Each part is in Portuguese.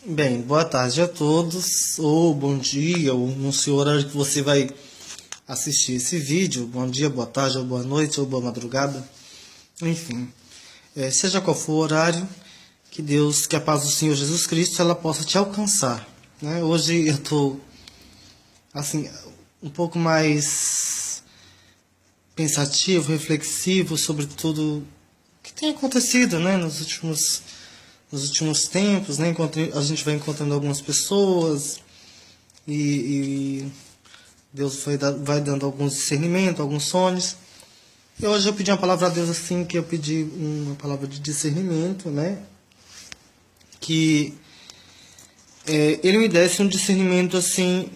Bem, boa tarde a todos, ou bom dia, ou não sei o horário que você vai assistir esse vídeo. Bom dia, boa tarde, ou boa noite, ou boa madrugada. Enfim, seja qual for o horário, que Deus, que a paz do Senhor Jesus Cristo, ela possa te alcançar. Né? Hoje eu estou, assim, um pouco mais pensativo, reflexivo sobre tudo que tem acontecido, né, nos últimos tempos, né? A gente vai encontrando algumas pessoas e Deus vai dando alguns discernimentos, alguns sonhos. E hoje eu pedi uma palavra a Deus assim, que eu pedi uma palavra de discernimento, né? Que Ele me desse um discernimento assim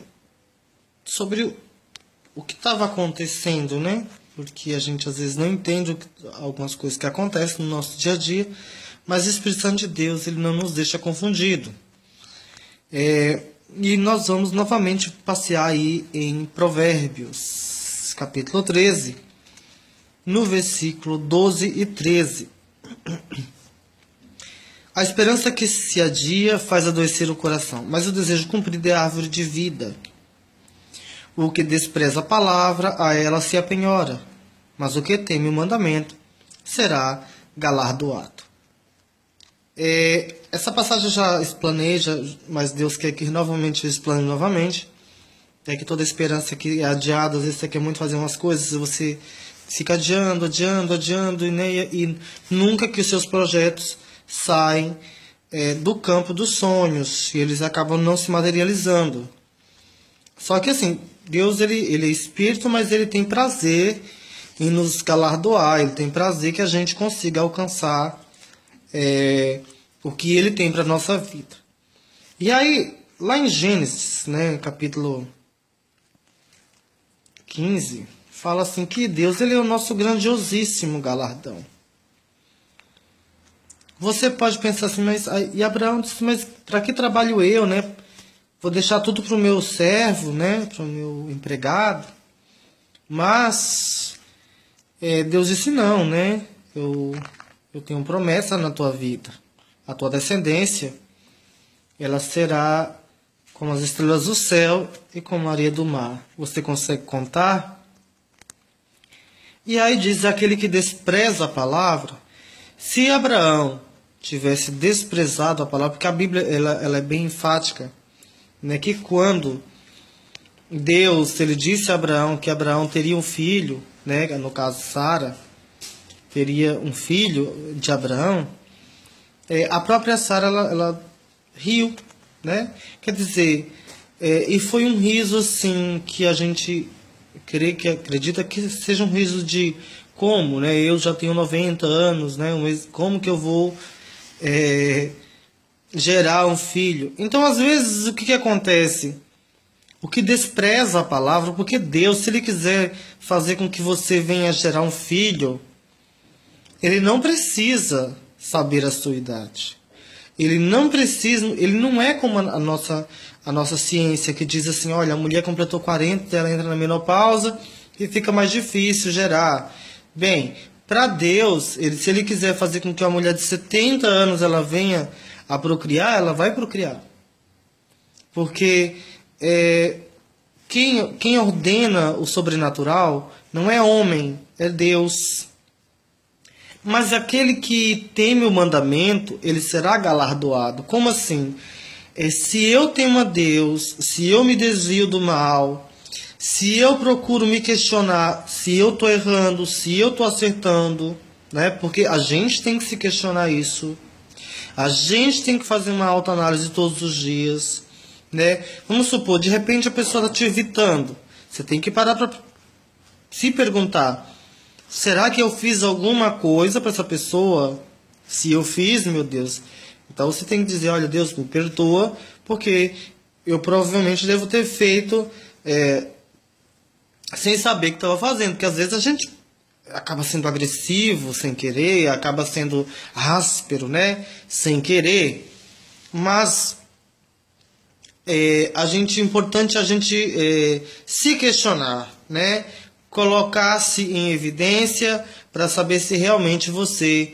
sobre o que estava acontecendo, né? Porque a gente às vezes não entende algumas coisas que acontecem no nosso dia a dia, mas o Espírito Santo de Deus, ele não nos deixa confundido. E nós vamos novamente passear aí em Provérbios, capítulo 13, no versículo 12 e 13. A esperança que se adia faz adoecer o coração, mas o desejo cumprido é a árvore de vida. O que despreza a palavra, a ela se apenhora, mas o que teme o mandamento será galardoado. Essa passagem eu já explanei, mas Deus quer que novamente eu explane novamente. É que toda esperança que é adiada, às vezes você quer muito fazer umas coisas, você fica adiando, e nunca que os seus projetos saem do campo dos sonhos, e eles acabam não se materializando. Só que assim, Deus ele é espírito, mas ele tem prazer em nos galardoar, ele tem prazer que a gente consiga alcançar o que ele tem para a nossa vida. E aí, lá em Gênesis, né, capítulo 15, fala assim que Deus ele é o nosso grandiosíssimo galardão. Você pode pensar assim, e Abraão disse, mas para que trabalho eu, né? Vou deixar tudo para o meu servo, né, para o meu empregado. Mas Deus disse não, né? Eu tenho uma promessa na tua vida. A tua descendência, ela será como as estrelas do céu e como a areia do mar. Você consegue contar? E aí diz aquele que despreza a palavra. Se Abraão tivesse desprezado a palavra, porque a Bíblia ela é bem enfática, né, que quando Deus ele disse a Abraão que Abraão teria um filho, né, no caso Sara, teria um filho de Abraão, a própria Sara ela riu, né? Quer dizer, e foi um riso assim que a gente acredita que seja um riso de como, né? Eu já tenho 90 anos, né? Como que eu vou gerar um filho? Então, às vezes, o que acontece? O que despreza a palavra, porque Deus, se Ele quiser fazer com que você venha gerar um filho, Ele não precisa saber a sua idade. Ele não precisa, ele não é como a nossa ciência que diz assim, olha, a mulher completou 40, ela entra na menopausa e fica mais difícil gerar. Bem, para Deus, se ele quiser fazer com que uma mulher de 70 anos ela venha a procriar, ela vai procriar. Porque quem ordena o sobrenatural não é homem, é Deus. Mas aquele que teme o mandamento, ele será galardoado. Como assim? Se eu temo a Deus, se eu me desvio do mal, se eu procuro me questionar se eu estou errando, se eu estou acertando, né? Porque a gente tem que se questionar isso. A gente tem que fazer uma autoanálise todos os dias, né? Vamos supor, de repente a pessoa está te evitando. Você tem que parar para se perguntar: será que eu fiz alguma coisa para essa pessoa? Se eu fiz, meu Deus. Então você tem que dizer, olha, Deus, me perdoa, porque eu provavelmente devo ter feito sem saber o que estava fazendo. Porque às vezes a gente acaba sendo agressivo sem querer, acaba sendo áspero, né? Sem querer. Mas importante a gente se questionar, né? Colocar-se em evidência para saber se realmente você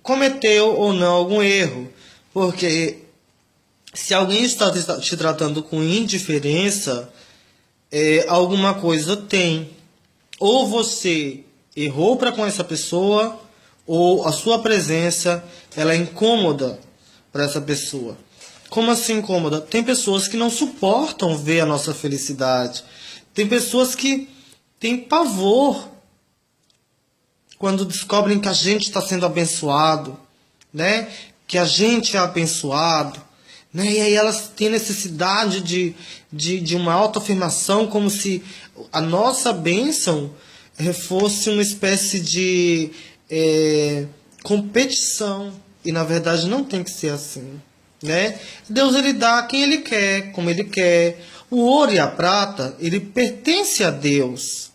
cometeu ou não algum erro. Porque se alguém está te tratando com indiferença, alguma coisa tem. Ou você errou para com essa pessoa, ou a sua presença ela é incômoda para essa pessoa. Como assim incômoda? Tem pessoas que não suportam ver a nossa felicidade. Tem pessoas que têm pavor quando descobrem que a gente está sendo abençoado, né? Que a gente é abençoado, né? E aí elas têm necessidade de uma autoafirmação, como se a nossa bênção fosse uma espécie de competição. E na verdade não tem que ser assim, né? Deus ele dá a quem ele quer, como ele quer. O ouro e a prata, ele pertence a Deus.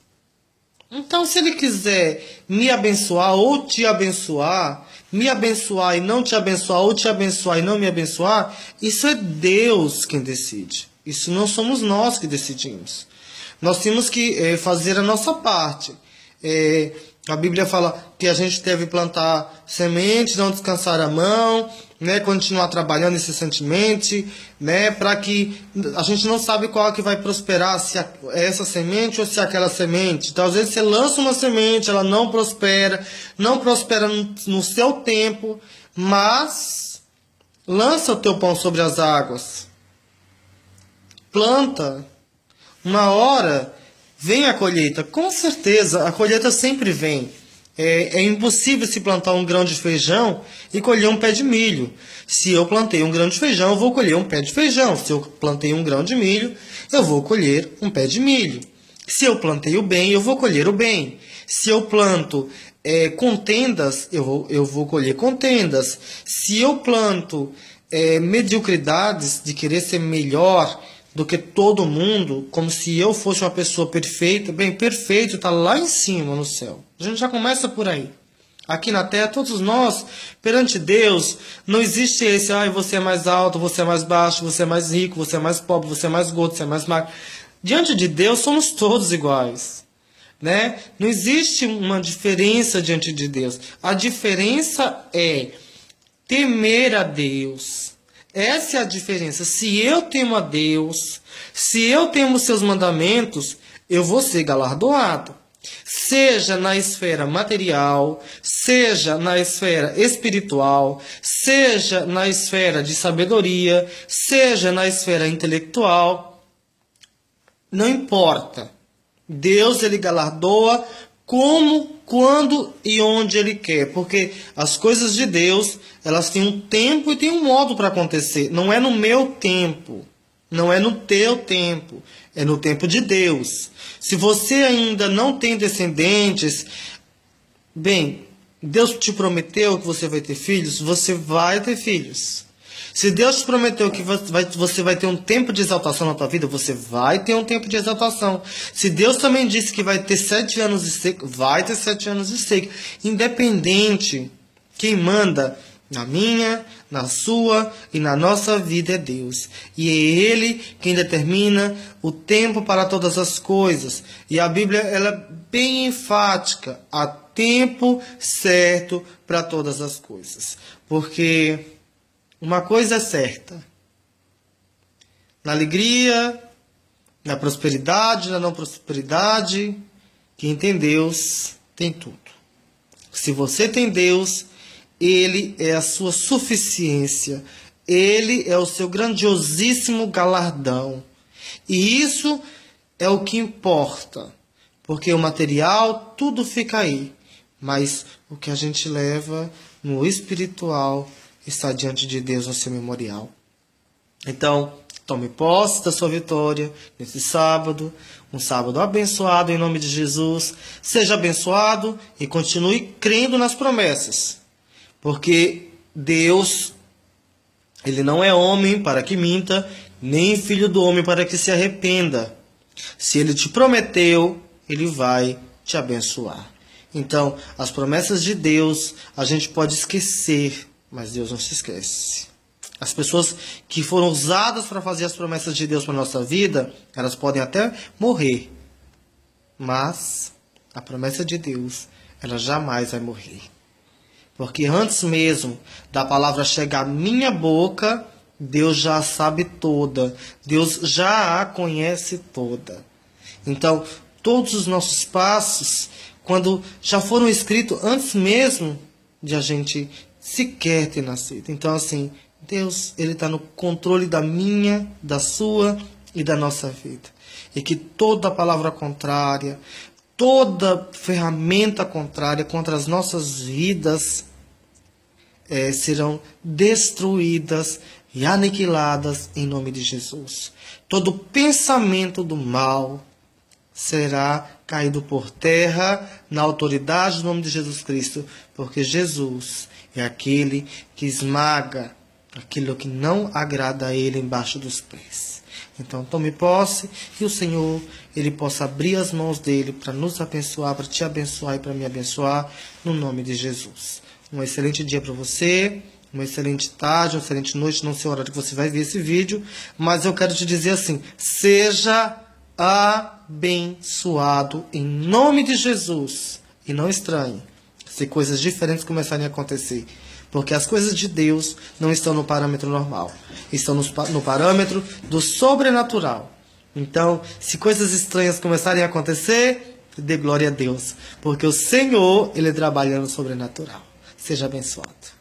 Então, se ele quiser me abençoar ou te abençoar, me abençoar e não te abençoar, ou te abençoar e não me abençoar, isso é Deus quem decide. Isso não somos nós que decidimos. Nós temos que fazer a nossa parte. A Bíblia fala que a gente deve plantar sementes, não descansar a mão, né, continuar trabalhando incessantemente, né, para que a gente não sabe qual é que vai prosperar, se é essa semente ou se é aquela semente. Então, às vezes você lança uma semente, ela não prospera no seu tempo, mas lança o teu pão sobre as águas. Planta. Uma hora vem a colheita. Com certeza, a colheita sempre vem. É impossível se plantar um grão de feijão e colher um pé de milho. Se eu plantei um grão de feijão, eu vou colher um pé de feijão. Se eu plantei um grão de milho, eu vou colher um pé de milho. Se eu plantei o bem, eu vou colher o bem. Se eu planto contendas, eu vou colher contendas. Se eu planto mediocridades de querer ser melhor do que todo mundo, como se eu fosse uma pessoa perfeita. Bem, perfeito está lá em cima no céu. A gente já começa por aí. Aqui na terra, todos nós, perante Deus, não existe esse, você é mais alto, você é mais baixo, você é mais rico, você é mais pobre, você é mais gordo, você é mais magro. Diante de Deus, somos todos iguais, né? Não existe uma diferença diante de Deus. A diferença é temer a Deus. Essa é a diferença. Se eu temo a Deus, se eu temo os seus mandamentos, eu vou ser galardoado. Seja na esfera material, seja na esfera espiritual, seja na esfera de sabedoria, seja na esfera intelectual. Não importa. Deus ele galardoa como, quando e onde ele quer, porque as coisas de Deus, elas têm um tempo e têm um modo para acontecer. Não é no meu tempo, não é no teu tempo, é no tempo de Deus. Se você ainda não tem descendentes, bem, Deus te prometeu que você vai ter filhos, você vai ter filhos. Se Deus te prometeu que você vai ter um tempo de exaltação na tua vida, você vai ter um tempo de exaltação. Se Deus também disse que vai ter 7 anos de seca, vai ter 7 anos de seca. Independente, quem manda na minha, na sua e na nossa vida é Deus. E é Ele quem determina o tempo para todas as coisas. E a Bíblia ela é bem enfática. Há tempo certo para todas as coisas. Porque uma coisa é certa. Na alegria, na prosperidade, na não prosperidade, quem tem Deus tem tudo. Se você tem Deus, Ele é a sua suficiência. Ele é o seu grandiosíssimo galardão. E isso é o que importa. Porque o material, tudo fica aí. Mas o que a gente leva no espiritual está diante de Deus no seu memorial. Então, tome posse da sua vitória nesse sábado, um sábado abençoado em nome de Jesus. Seja abençoado e continue crendo nas promessas. Porque Deus, Ele não é homem para que minta, nem filho do homem para que se arrependa. Se Ele te prometeu, Ele vai te abençoar. Então, as promessas de Deus a gente pode esquecer, mas Deus não se esquece. As pessoas que foram usadas para fazer as promessas de Deus para a nossa vida, elas podem até morrer. Mas a promessa de Deus, ela jamais vai morrer. Porque antes mesmo da palavra chegar à minha boca, Deus já a sabe toda. Deus já a conhece toda. Então, todos os nossos passos, quando já foram escritos antes mesmo de a gente sequer ter nascido. Então, assim, Deus, Ele está no controle da minha, da sua e da nossa vida. E que toda palavra contrária, toda ferramenta contrária contra as nossas vidas serão destruídas e aniquiladas em nome de Jesus. Todo pensamento do mal será caído por terra na autoridade do nome de Jesus Cristo, porque Jesus é aquele que esmaga aquilo que não agrada a Ele embaixo dos pés. Então tome posse e o Senhor, Ele possa abrir as mãos dEle para nos abençoar, para te abençoar e para me abençoar, no nome de Jesus. Um excelente dia para você, uma excelente tarde, uma excelente noite, não sei a hora que você vai ver esse vídeo, mas eu quero te dizer assim, seja abençoado em nome de Jesus. E não estranhe se coisas diferentes começarem a acontecer. Porque as coisas de Deus não estão no parâmetro normal. Estão no parâmetro do sobrenatural. Então, se coisas estranhas começarem a acontecer, dê glória a Deus. Porque o Senhor, Ele trabalha no sobrenatural. Seja abençoado.